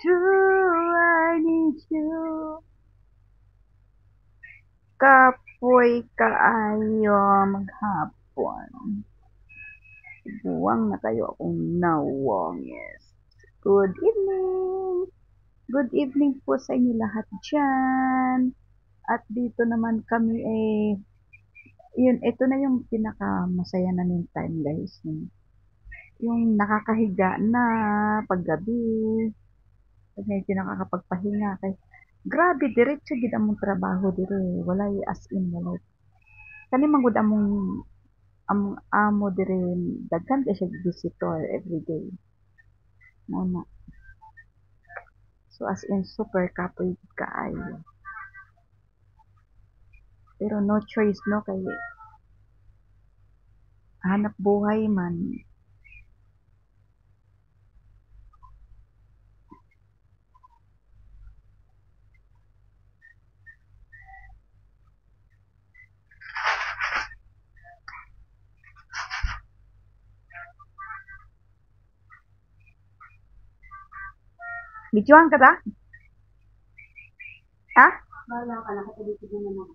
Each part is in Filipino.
True, I need you. Kapoy kaayo maghapon. Buwang na kayo akong nawangis. Good evening! Good evening po sa inyo lahat dyan. At dito naman kami yun, ito na yung pinakamasaya namin time guys. Yung nakakahiga na paggabi. Pag medyo nakakapagpahinga kay grabe diretso gid among trabaho dire. Walay as in walay. Kani man gud among amo dire daghan kay siya visitor every day. Mao na. So as in super kapoy kaayo. Pero no choice no kay hanap buhay man. Bijuan ka ta? Ha? Wala ka, nakatulog na naman.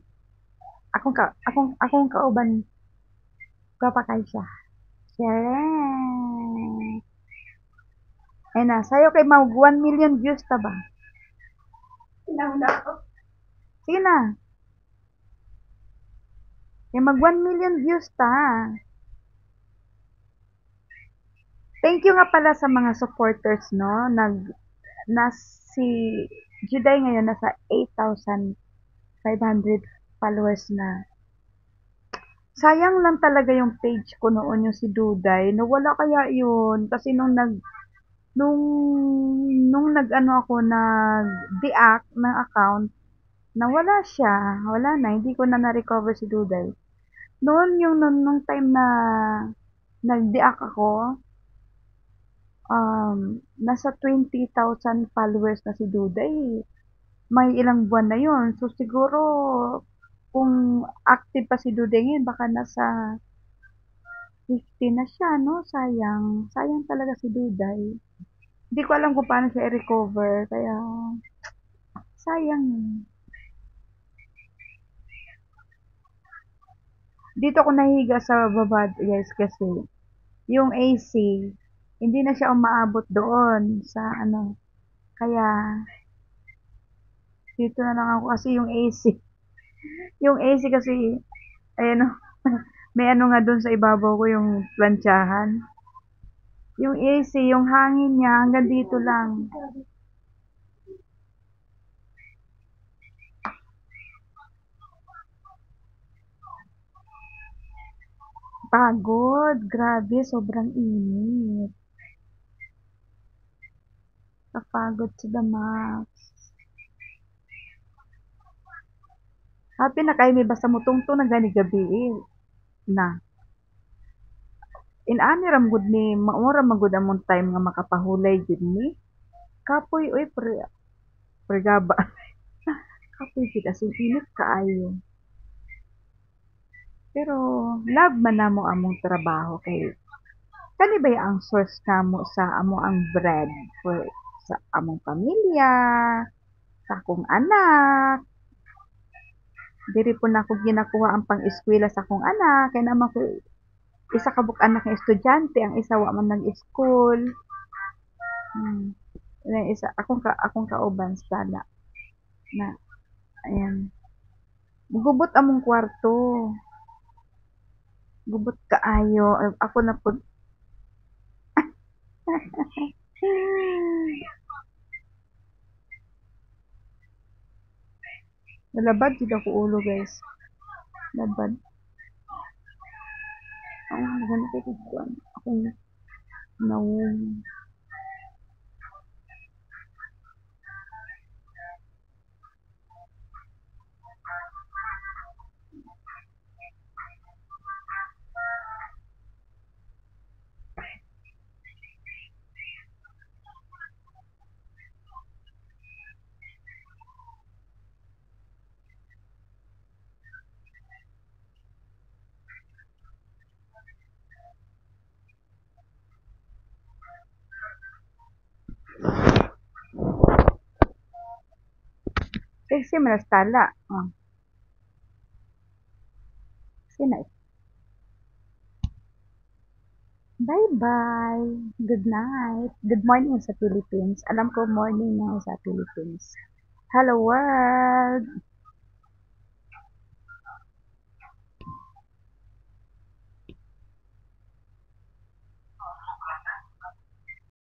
Akong kauban kapakay siya. Sharon. Ay na, sayo kay mag 1 million views ta ba? Inauna ako. Sige na. Kay mag 1 million views ta. Thank you nga pala sa mga supporters, no? Si Juday ngayon nasa 8,500 followers na. Sayang lang talaga yung page ko noon yung si Duday. Nawala kaya yun. Kasi nung, nung nag-ano ako, nag-deact ng account, nawala siya. Wala na. Hindi ko na na-recover si Duday. Noon nung time na nag-deact ako, nasa 20,000 followers na si Duday. May ilang buwan na yon. So, siguro, kung active pa si Duday ngayon, baka nasa 50 na siya, no? Sayang. Sayang talaga si Duday. Hindi ko alam kung paano siya i-recover. Kaya, sayang. Dito ako nahiga sa baba, guys, kasi yung AC, hindi na siya umaabot doon sa ano. Kaya, dito na lang ako kasi yung AC. Yung AC kasi, ayan o, may ano nga doon sa ibabaw ko yung plantsahan. Yung AC, yung hangin niya hanggang dito lang. Pagod, grabe, sobrang init. Kapagod to the max. Happy na kayo may basta mo tungtong na gani gabi na. Inani ram gud ni maura magud among time nga makapahulay gud ni. Kapoy oy pregaba. Kapoy gid as in init kaayo. Pero love man namo among trabaho kay kani ba ang source kamo sa amo ang bread for sa among pamilya, sa akong anak. Diri po na ako ginakuha ang pang-eskwela sa akong anak kay naman ko isa ka buk anak nga estudyante, ang isa wa man nag-school. Yung isa akong kauban sana na ayan. Gubot among kwarto. Gubot kaayo. Ako na pud nalabad jud ako ulo guys. Labad. Naghanap ko kuan. Akong nawong. Kasi malas tala. Sino? Bye-bye. Good night. Good morning sa Philippines. Alam ko morning na sa Philippines. Hello world.